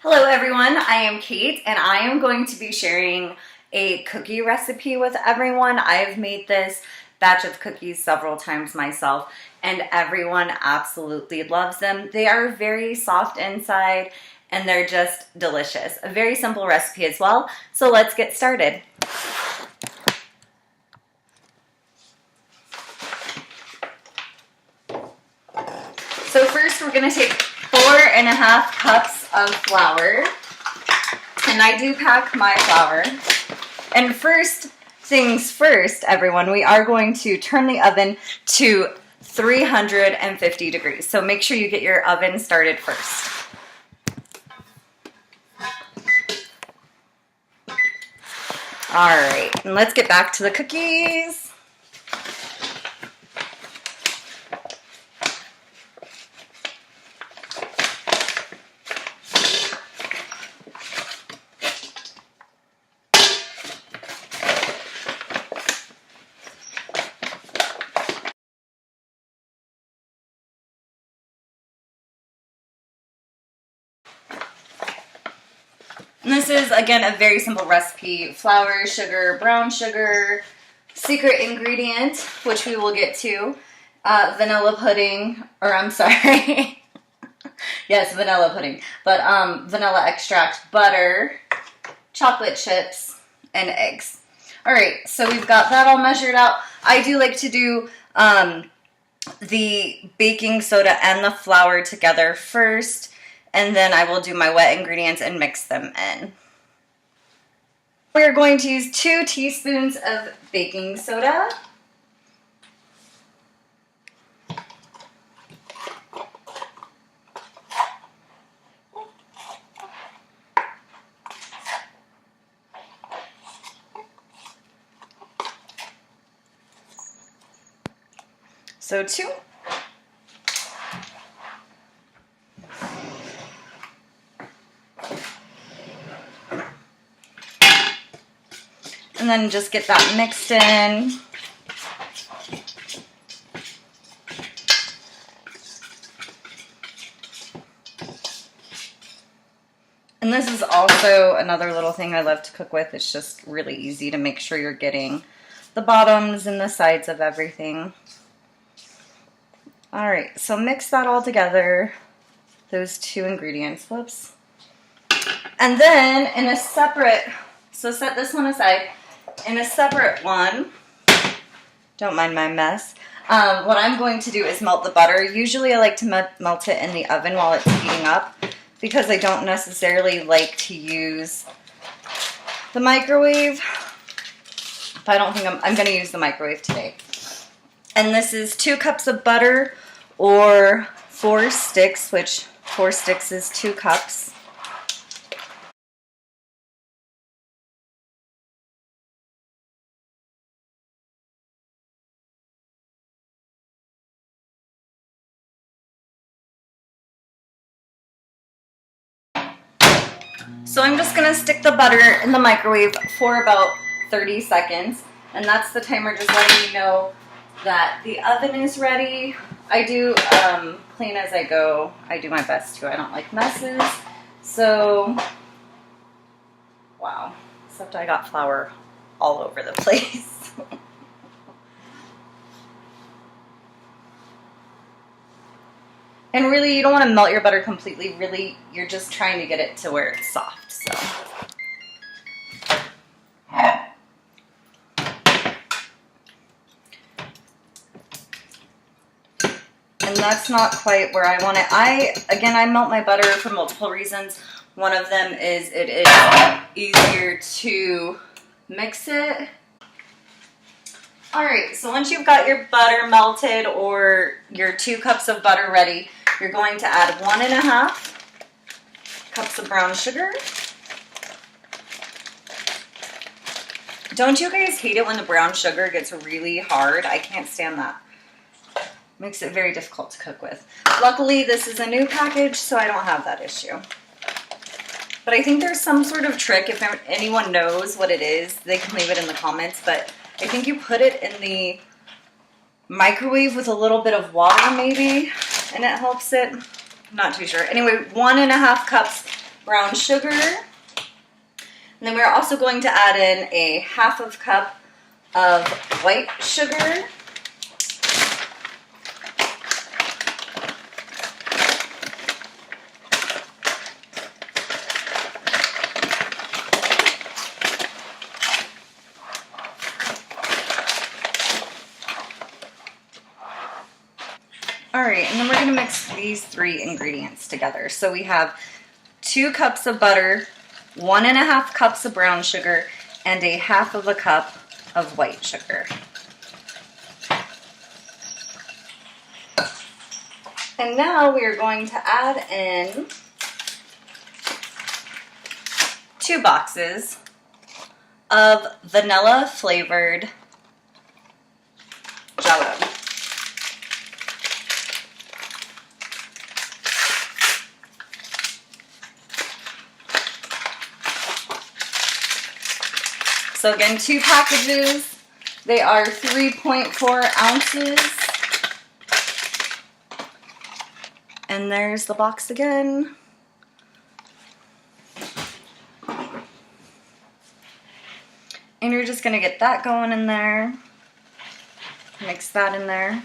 Hello everyone, I am Kate and I am going to be sharing a cookie recipe with everyone. I've made this batch of cookies several times myself and everyone absolutely loves them. They are very soft inside and they're just delicious. A very simple recipe as well, so let's get started. So first we're going to take 4.5 cups of flour, and I do pack my flour. And first things first, everyone, we are going to turn the oven to 350 degrees. So make sure you get your oven started first. All right, and let's get back to the cookies. And this is, again, a very simple recipe. Flour, sugar, brown sugar, secret ingredient, which we will get to, vanilla pudding, or I'm sorry, yes, vanilla pudding, but vanilla extract, butter, chocolate chips, and eggs. All right, so we've got that all measured out. I do like to do the baking soda and the flour together first, and then I will do my wet ingredients and mix them in. We are going to use 2 teaspoons of baking soda. So 2. And then just get that mixed in. And this is also another little thing I love to cook with. It's just really easy to make sure you're getting the bottoms and the sides of everything. All right, so mix that all together, those 2 ingredients, whoops. And then in a separate, so set this one aside. In a separate one, don't mind my mess, what I'm going to do is melt the butter. Usually I like to melt it in the oven while it's heating up because I don't necessarily like to use the microwave. But I don't think I'm going to use the microwave today. And this is 2 cups of butter or 4 sticks, which 4 sticks is 2 cups. So I'm just going to stick the butter in the microwave for about 30 seconds. And that's the timer just letting me know that the oven is ready. I do clean as I go. I do my best too. I don't like messes. So, wow. Except I got flour all over the place. And really, you don't want to melt your butter completely. Really, you're just trying to get it to where it's soft. So. And that's not quite where I want it. I melt my butter for multiple reasons. One of them is it is easier to mix it. All right, so once you've got your butter melted or your 2 cups of butter ready, you're going to add 1.5 cups of brown sugar. Don't you guys hate it when the brown sugar gets really hard? I can't stand that. Makes it very difficult to cook with. Luckily, this is a new package, so I don't have that issue. But I think there's some sort of trick. If anyone knows what it is, they can leave it in the comments. But I think you put it in the microwave with a little bit of water maybe, and it helps it. I'm not too sure. Anyway, 1.5 cups brown sugar. And then we're also going to add in a ½ cup of white sugar. All right, and then we're gonna mix these 3 ingredients together. So we have 2 cups of butter, 1½ cups of brown sugar, and a ½ cup of white sugar. And now we are going to add in 2 boxes of vanilla flavored Jell-O. So again, 2 packages. They are 3.4 ounces. And there's the box again. And you're just gonna get that going in there. Mix that in there.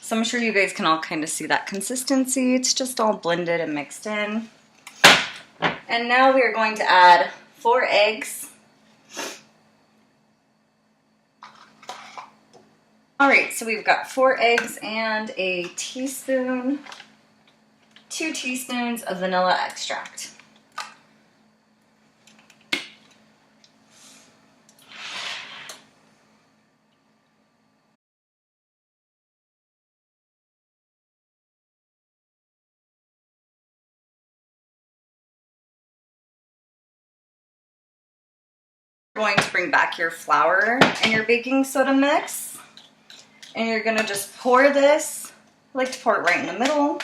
So I'm sure you guys can all kind of see that consistency. It's just all blended and mixed in. And now we are going to add 4 eggs. All right, so we've got 4 eggs and a teaspoon, 2 teaspoons of vanilla extract. Going to bring back your flour and your baking soda mix, and you're gonna just pour this. I like to pour it right in the middle.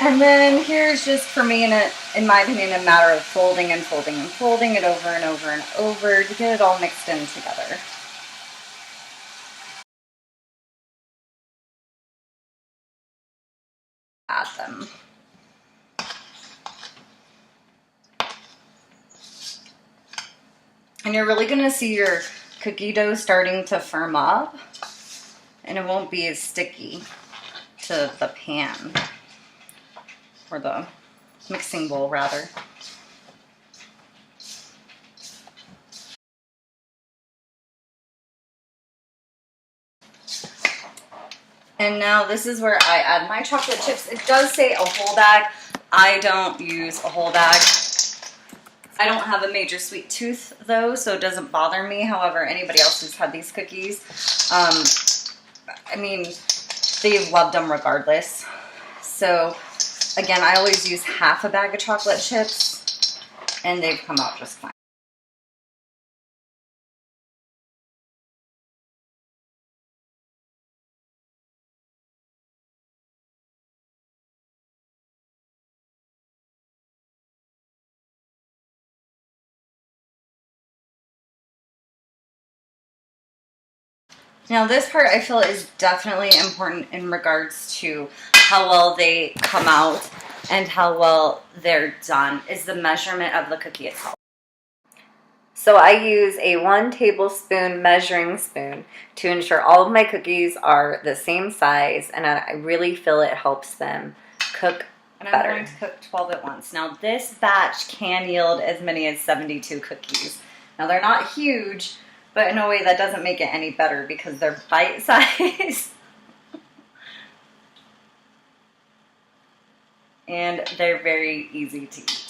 And then here's just, for me, in my opinion, a matter of folding and folding and folding it over and over and over to get it all mixed in together. Add them. And you're really gonna see your cookie dough starting to firm up, and it won't be as sticky to the pan. Or the mixing bowl, rather. And now this is where I add my chocolate chips. It does say a whole bag. I don't use a whole bag. I don't have a major sweet tooth though, so it doesn't bother me. However, anybody else who's had these cookies, I mean, they've loved them regardless. So again, I always use half a bag of chocolate chips, and they've come out just fine. Now this part I feel is definitely important in regards to how well they come out and how well they're done, is the measurement of the cookie itself. So I use a 1 tablespoon measuring spoon to ensure all of my cookies are the same size, and I really feel it helps them cook better. I'm going to cook 12 at once. Now this batch can yield as many as 72 cookies. Now they're not huge, but in a way that doesn't make it any better because they're bite-sized. And they're very easy to eat.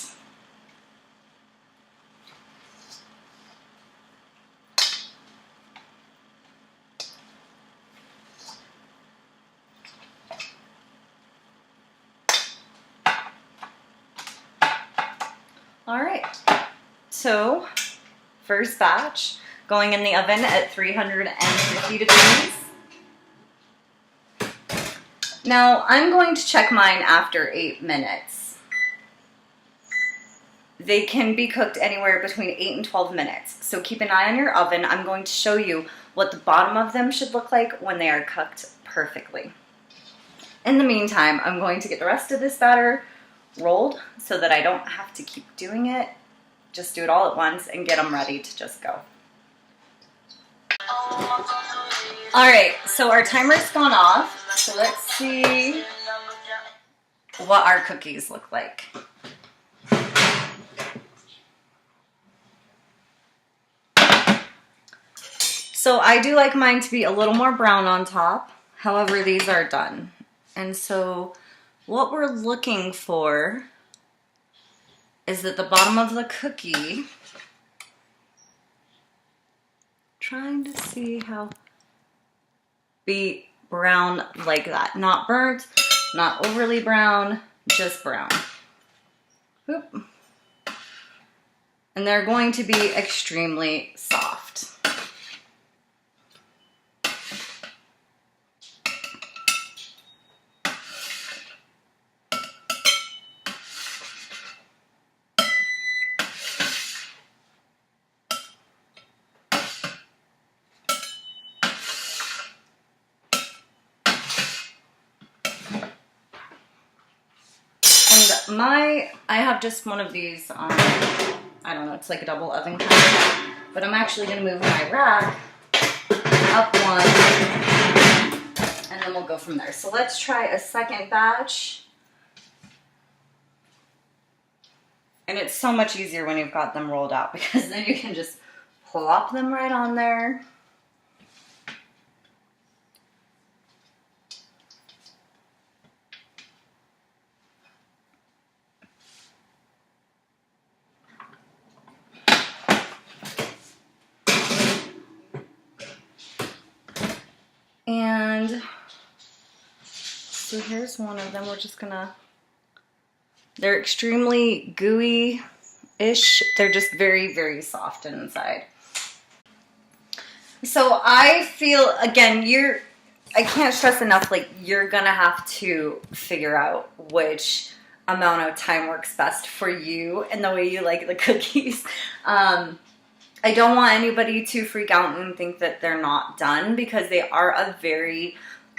All right, so first batch going in the oven at 350 degrees. Now I'm going to check mine after 8 minutes. They can be cooked anywhere between 8 and 12 minutes. So keep an eye on your oven. I'm going to show you what the bottom of them should look like when they are cooked perfectly. In the meantime, I'm going to get the rest of this batter rolled so that I don't have to keep doing it. Just do it all at once and get them ready to just go. All right, so our timer's gone off. So let's see what our cookies look like. So I do like mine to be a little more brown on top. However, these are done. And so what we're looking for is that the bottom of the cookie, trying to see how, be brown like that. Not burnt, not overly brown, just brown. Oop. And they're going to be extremely soft. I have just one of these, I don't know, it's like a double oven kind, but I'm actually going to move my rack up one, and then we'll go from there. So let's try a second batch. And it's so much easier when you've got them rolled out because then you can just plop them right on there. And so here's one of them. We're just gonna, they're extremely gooey-ish. They're just very, very soft inside. So I feel, again, I can't stress enough, like, you're gonna have to figure out which amount of time works best for you and the way you like the cookies. I don't want anybody to freak out and think that they're not done because they are a very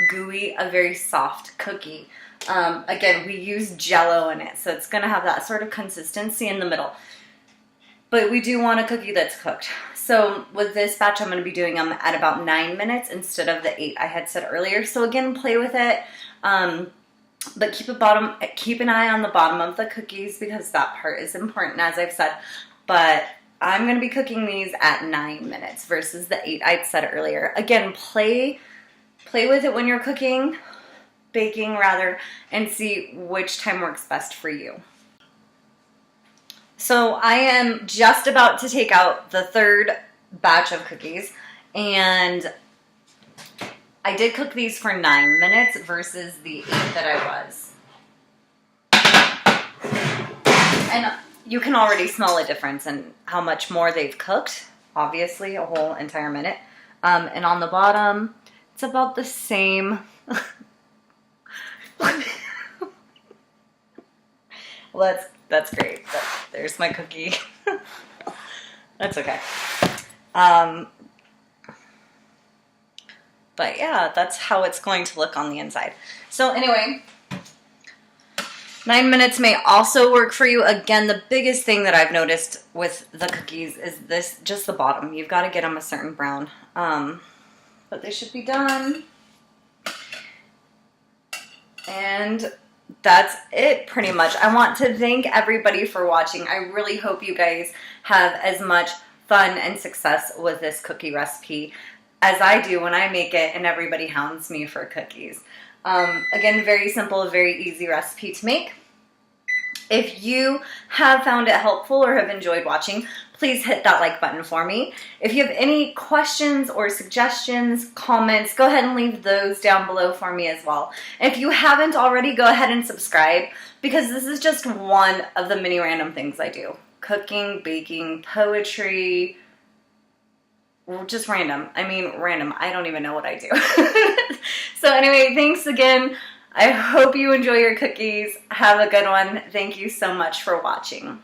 gooey, a very soft cookie. Again, we use Jell-O in it, so it's going to have that sort of consistency in the middle. But we do want a cookie that's cooked. So with this batch, I'm going to be doing them at about 9 minutes instead of the 8 I had said earlier. So again, play with it. But keep an eye on the bottom of the cookies because that part is important, as I've said. But I'm going to be cooking these at 9 minutes versus the 8 I'd said earlier. Again, play with it when you're cooking, baking rather, and see which time works best for you. So I am just about to take out the third batch of cookies, and I did cook these for 9 minutes versus the 8 that I was. And you can already smell a difference in how much more they've cooked. Obviously, a whole entire minute. And on the bottom, it's about the same. Well, that's great. There's my cookie. That's okay. But yeah, that's how it's going to look on the inside. So anyway, 9 minutes may also work for you. Again, the biggest thing that I've noticed with the cookies is this, just the bottom. You've got to get them a certain brown. But they should be done. And that's it pretty much. I want to thank everybody for watching. I really hope you guys have as much fun and success with this cookie recipe, as I do when I make it and everybody hounds me for cookies. Again, very simple, very easy recipe to make. If you have found it helpful or have enjoyed watching, please hit that like button for me. If you have any questions or suggestions, comments, go ahead and leave those down below for me as well. And if you haven't already, go ahead and subscribe, because this is just one of the many random things I do. Cooking, baking, poetry, just random. I mean, random. I don't even know what I do. So anyway, thanks again. I hope you enjoy your cookies. Have a good one. Thank you so much for watching.